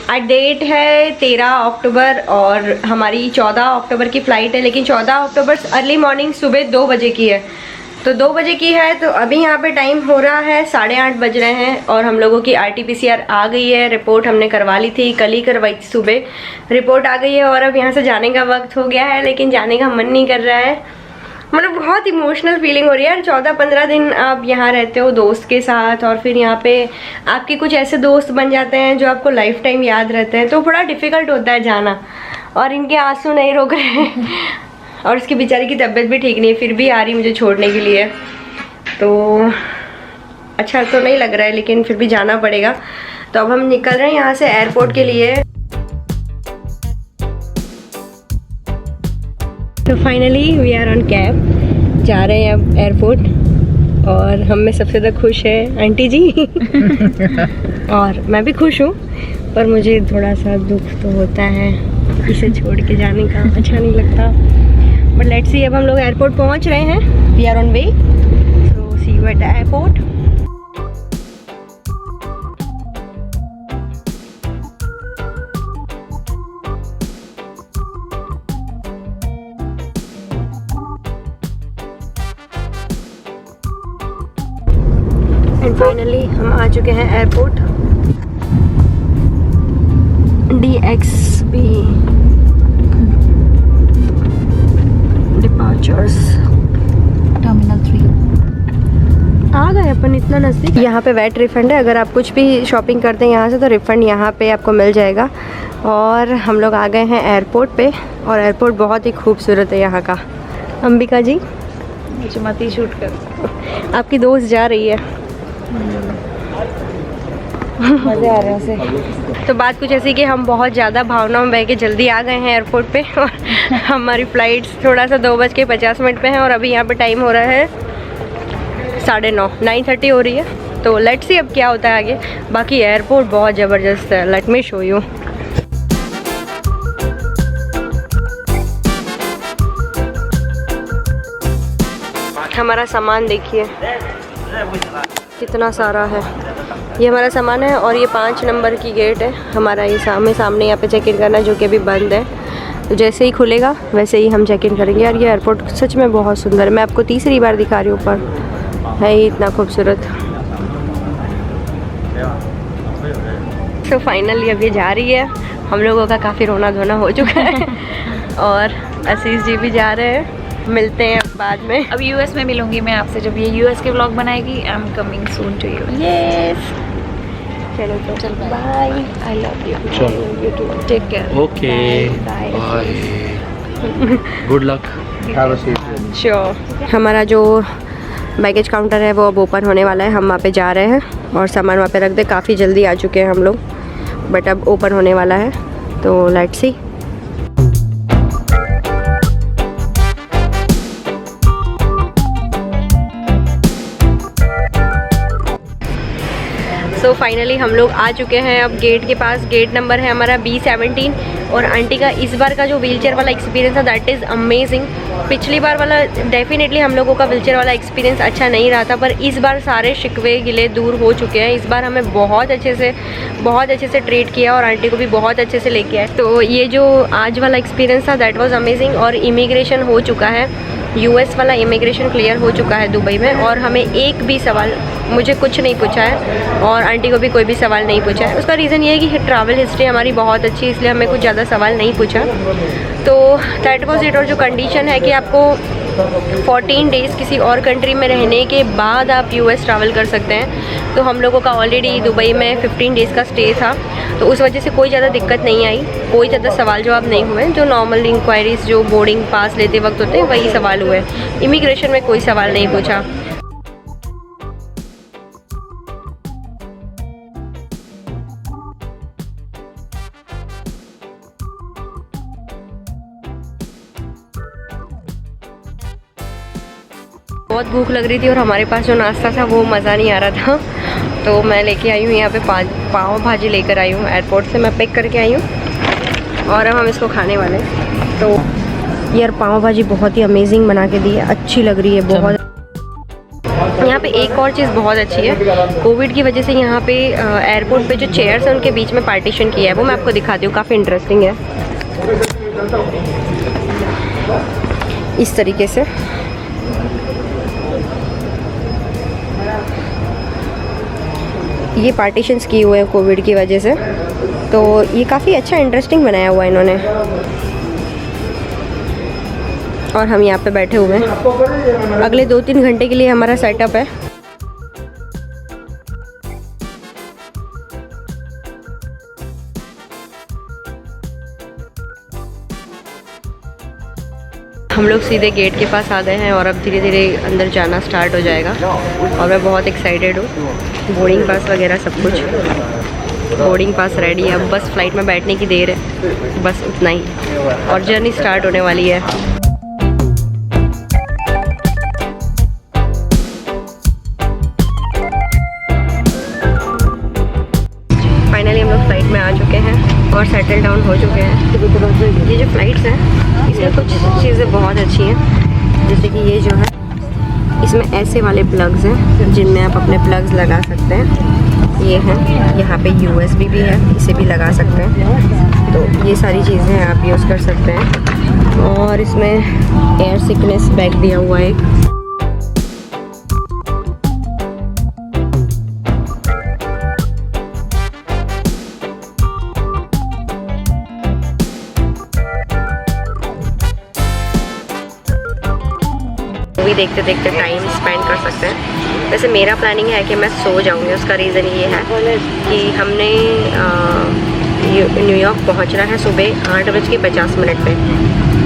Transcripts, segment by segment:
आज डेट है 13 अक्टूबर और हमारी 14 अक्टूबर की फ़्लाइट है, लेकिन 14 अक्टूबर अर्ली मॉर्निंग सुबह 2 बजे की है। तो 2 बजे की है, तो अभी यहाँ पे टाइम हो रहा है 8:30 बज रहे हैं और हम लोगों की RT-PCR आ गई है। रिपोर्ट हमने करवा ली थी, कल ही करवाई थी सुबह, रिपोर्ट आ गई है और अब यहाँ से जाने का वक्त हो गया है, लेकिन जाने का मन नहीं कर रहा है। मतलब बहुत इमोशनल फीलिंग हो रही है यार। 14-15 दिन आप यहाँ रहते हो दोस्त के साथ और फिर यहाँ पे आपके कुछ ऐसे दोस्त बन जाते हैं जो आपको लाइफ टाइम याद रहते हैं, तो बड़ा डिफ़िकल्ट होता है जाना। और इनके आंसू नहीं रोक रहे हैं और उसकी बेचारी की तबीयत भी ठीक नहीं है, फिर भी आ रही मुझे छोड़ने के लिए। तो अच्छा तो नहीं लग रहा है, लेकिन फिर भी जाना पड़ेगा। तो अब हम निकल रहे हैं यहाँ से एयरपोर्ट के लिए। तो finally we are on cab, जा रहे हैं अब एयरपोर्ट। और हम में सबसे ज़्यादा खुश है आंटी जी और मैं भी खुश हूँ, पर मुझे थोड़ा सा दुख तो होता है इसे छोड़ के जाने का, अच्छा नहीं लगता। बट लेट्स सी, अब हम लोग एयरपोर्ट पहुँच रहे हैं, we are on way, so see you at the airport. And finally हम आ चुके हैं एयरपोर्ट DXB डिपार्चर्स टर्मिनल 3 आ गए अपन, इतना नज़दीक। यहाँ पे वेट रिफंड है, अगर आप कुछ भी शॉपिंग करते हैं यहाँ से तो रिफ़ंड यहाँ पे आपको मिल जाएगा। और हम लोग आ गए हैं एयरपोर्ट पे और एयरपोर्ट बहुत ही खूबसूरत है यहाँ का। अंबिका जी मुझे मत ही शूट कर, आपकी दोस्त जा रही है, मज़े आ रहे हैं उसे। तो बात कुछ ऐसी कि हम बहुत ज़्यादा भावनाओं में बह के जल्दी आ गए हैं एयरपोर्ट पे और हमारी फ़्लाइट थोड़ा सा 2:50 पे है और अभी यहाँ पे टाइम हो रहा है 9:30 हो रही है। तो लेट्स सी अब क्या होता है आगे। बाकी एयरपोर्ट बहुत ज़बरदस्त है, लेट मी शो यू। हमारा सामान देखिए कितना सारा है। ये हमारा सामान है और ये 5 नंबर की गेट है हमारा, ये सामने यहाँ पे चेक इन करना है, जो कि अभी बंद है। तो जैसे ही खुलेगा वैसे ही हम चेक इन करेंगे। और ये एयरपोर्ट सच में बहुत सुंदर है, मैं आपको तीसरी बार दिखा रही हूँ, पर है ही इतना खूबसूरत। तो फाइनली अब ये जा रही है, हम लोगों का काफ़ी रोना धोना हो चुका है और आशीष जी भी जा रहे हैं। मिलते हैं अब बाद में। अब US में मिलूंगी मैं आपसे जब ये US के व्लॉग बनाएगी। I am coming soon to you. Yes, चलो तो चल bye, I love you, you too, take care, okay bye, good luck, have a safe journey. Sure. हमारा जो बैगेज काउंटर है वो अब ओपन होने वाला है, हम वहाँ पे जा रहे हैं और सामान वहाँ पे रख दे। काफ़ी जल्दी आ चुके हैं हम लोग, बट अब ओपन होने वाला है, तो लेट्स सी। तो फाइनली हम लोग आ चुके हैं अब गेट के पास। गेट नंबर है हमारा B17 और आंटी का इस बार का जो व्हीलचेयर वाला एक्सपीरियंस था दैट इज़ अमेजिंग। पिछली बार वाला डेफिनेटली हम लोगों का व्हीलचेयर वाला एक्सपीरियंस अच्छा नहीं रहा था, पर इस बार सारे शिकवे गिले दूर हो चुके हैं। इस बार हमें बहुत अच्छे से ट्रीट किया और आंटी को भी बहुत अच्छे से लेके आए। तो ये जो आज वाला एक्सपीरियंस था दैट वाज अमेजिंग। और इमिग्रेशन हो चुका है, US वाला इमिग्रेशन क्लियर हो चुका है दुबई में, और हमें एक भी सवाल, मुझे कुछ नहीं पूछा है और आंटी को भी कोई भी सवाल नहीं पूछा है। उसका रीज़न ये है कि ट्रैवल हिस्ट्री हमारी बहुत अच्छी है, इसलिए हमें कुछ ज़्यादा सवाल नहीं पूछा। तो दैट वाज इट। और जो कंडीशन है कि आपको 14 डेज़ किसी और कंट्री में रहने के बाद आप US ट्रैवल कर सकते हैं। तो हम लोगों का ऑलरेडी दुबई में 15 डेज़ का स्टे था, तो उस वजह से कोई ज़्यादा दिक्कत नहीं आई, कोई ज़्यादा सवाल जवाब नहीं हुए। जो नॉर्मल इंक्वायरीज़ जो बोर्डिंग पास लेते वक्त होते हैं वही सवाल हुए। इमिग्रेशन में कोई सवाल नहीं पूछा। बहुत भूख लग रही थी और हमारे पास जो नाश्ता था वो मज़ा नहीं आ रहा था, तो मैं लेके आई हूँ यहाँ पे पाव भाजी लेकर आई हूँ, एयरपोर्ट से मैं पैक करके आई हूँ और अब हम इसको खाने वाले हैं। तो यार पाव भाजी बहुत ही अमेजिंग बना के दी है, अच्छी लग रही है बहुत। यहाँ पे पे एक और चीज़ बहुत अच्छी है, कोविड की वजह से यहाँ पे एयरपोर्ट पे जो चेयर्स हैं उनके बीच में पार्टीशन किया है, वो मैं आपको दिखाती हूँ, काफ़ी इंटरेस्टिंग है। इस तरीके से ये पार्टीशंस किए हुए हैं कोविड की वजह से, तो ये काफ़ी अच्छा इंटरेस्टिंग बनाया हुआ है इन्होंने। और हम यहाँ पे बैठे हुए हैं, अगले 2-3 घंटे के लिए हमारा सेटअप है। हम लोग सीधे गेट के पास आ गए हैं और अब धीरे धीरे अंदर जाना स्टार्ट हो जाएगा और मैं बहुत एक्साइटेड हूँ। बोर्डिंग पास वगैरह सब कुछ, बोर्डिंग पास रेडी है, अब बस फ्लाइट में बैठने की देर है, बस उतना ही और जर्नी स्टार्ट होने वाली है। फाइनली हम लोग फ्लाइट में आ चुके हैं और सेटल डाउन हो चुके हैं। ये जो फ्लाइट्स हैं इसमें कुछ चीज़ें बहुत अच्छी हैं, जैसे कि ये जो है इसमें ऐसे वाले प्लग्स हैं जिनमें आप अपने प्लग्स लगा सकते हैं। ये हैं, यहाँ पे USB भी है, इसे भी लगा सकते हैं। तो ये सारी चीज़ें आप यूज़ कर सकते हैं। और इसमें एयर सिकनेस बैग दिया हुआ है। मूवी देखते देखते टाइम स्पेंड कर सकते हैं। वैसे मेरा प्लानिंग है कि मैं सो जाऊंगी, उसका रीज़न ये है कि हमने न्यूयॉर्क पहुंचना है सुबह 8:50 पे,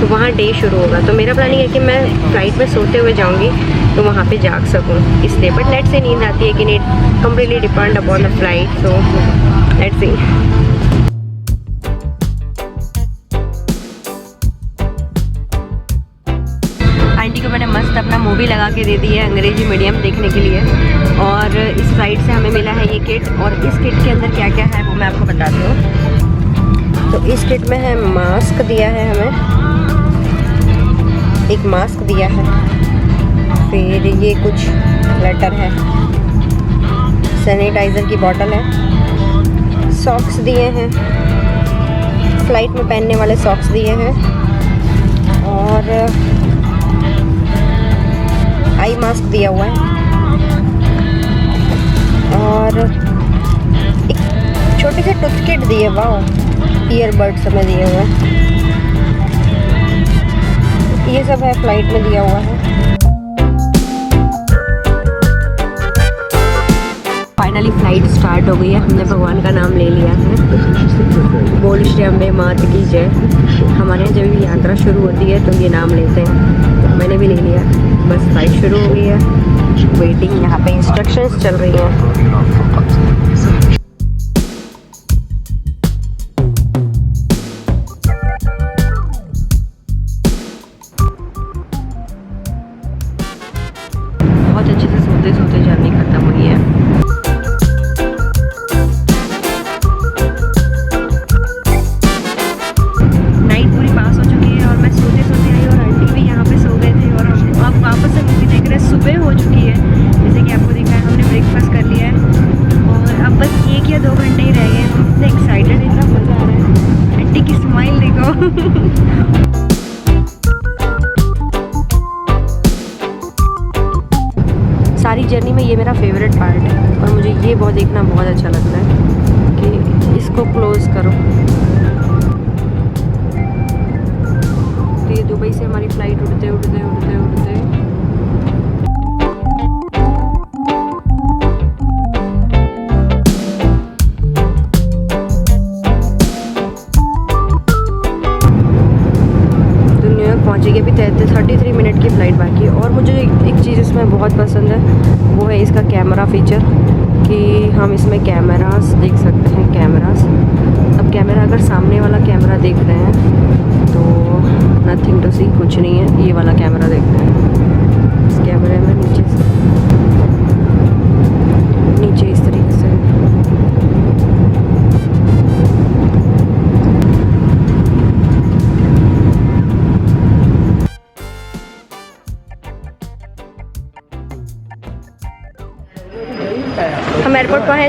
तो वहाँ डे शुरू होगा। तो मेरा प्लानिंग है कि मैं फ़्लाइट में सोते हुए जाऊंगी तो वहाँ पे जाग सकूँ, इसलिए। बट लेट्स से नींद आती है कि नहीं, completely depend upon the flight, so let's see. Aunty को मैंने मस्त अपना मूवी लगा के दे दी है अंग्रेजी मीडियम देखने के लिए। और इस फ्लाइट से हमें मिला है ये किट, और इस किट के अंदर क्या क्या है वो मैं आपको बताती हूँ। तो इस किट में है मास्क दिया है हमें, एक मास्क दिया है, फिर ये कुछ लेटर है, सैनिटाइज़र की बोतल है, सॉक्स दिए हैं, फ्लाइट में पहनने वाले सॉक्स दिए हैं, और आई मास्क दिया हुआ है, और एक छोटे से टूथ किट दिए, वाह, ईयरबड्स हमें दिए हुए हैं। ये सब है फ्लाइट में दिया हुआ है। फाइनली फ्लाइट स्टार्ट हो गई है, हमने भगवान का नाम ले लिया है, बोल श्री अम्बे मात की जय। हमारे यहाँ जब भी यात्रा शुरू होती है तो ये नाम लेते हैं, तो मैंने भी ले लिया। बस फ्लाइट शुरू हो गई है, वेटिंग, यहाँ पे इंस्ट्रक्शंस चल रही हैं। बहुत अच्छे से सोते सोते जर्नी खत्म हुई है। नाइट पूरी पास हो चुकी है और मैं सोते सोते आई और आंटी भी यहाँ पे सो गए थे, और हम अब वापस से मूवी देख रहे हैं। सुबह हो चुकी है, जैसे कि आपको दिखा है, हमने ब्रेकफास्ट कर लिया है और अब बस 1 या 2 घंटे ही रह गए। हम इतने एक्साइटेड, इतना मज़ा आ रहा है। आंटी की स्माइल देखो। सारी जर्नी में ये मेरा फेवरेट पार्ट है और मुझे ये बहुत देखना बहुत अच्छा लगता है कि इसको क्लोज़ करो। तो ये दुबई से हमारी फ़्लाइट उड़ते उड़ते उड़ते उड़ते तो न्यूयॉर्क पहुँचेगी। अभी 33 मिनट की फ़्लाइट बाकी है। और मुझे एक चीज़ इसमें बहुत पसंद है, वो है इसका कैमरा फीचर, कि हम इसमें कैमरास देख सकते हैं। कैमरास, अब कैमरा अगर सामने वाला कैमरा देख रहे हैं तो नथिंग टू सी, कुछ नहीं है। ये वाला कैमरा देखते हैं, इस कैमरे में नीचे इस तरीके से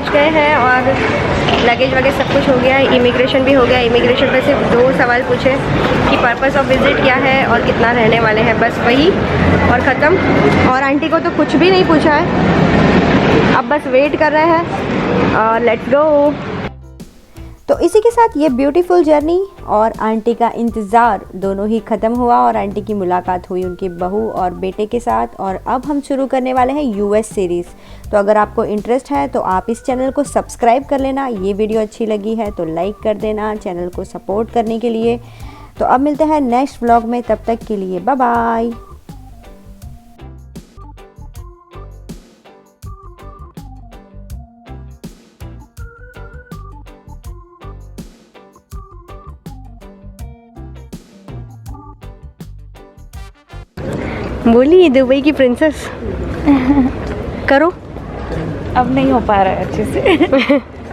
पहुंच गए हैं और लगेज वगैरह सब कुछ हो गया है, इमिग्रेशन भी हो गया। इमिग्रेशन पे सिर्फ 2 सवाल पूछे कि पर्पस ऑफ विज़िट क्या है और कितना रहने वाले हैं, बस वही और ख़त्म। और आंटी को तो कुछ भी नहीं पूछा है, अब बस वेट कर रहे हैं और लेट्स गो। तो इसी के साथ ये ब्यूटीफुल जर्नी और आंटी का इंतज़ार दोनों ही ख़त्म हुआ और आंटी की मुलाकात हुई उनकी बहू और बेटे के साथ। और अब हम शुरू करने वाले हैं यूएस सीरीज़। तो अगर आपको इंटरेस्ट है तो आप इस चैनल को सब्सक्राइब कर लेना। ये वीडियो अच्छी लगी है तो लाइक कर देना चैनल को सपोर्ट करने के लिए। तो अब मिलते हैं नेक्स्ट व्लॉग में, तब तक के लिए बाय बाय। बोली दुबई की प्रिंसेस करो। अब नहीं हो पा रहा है अच्छे से।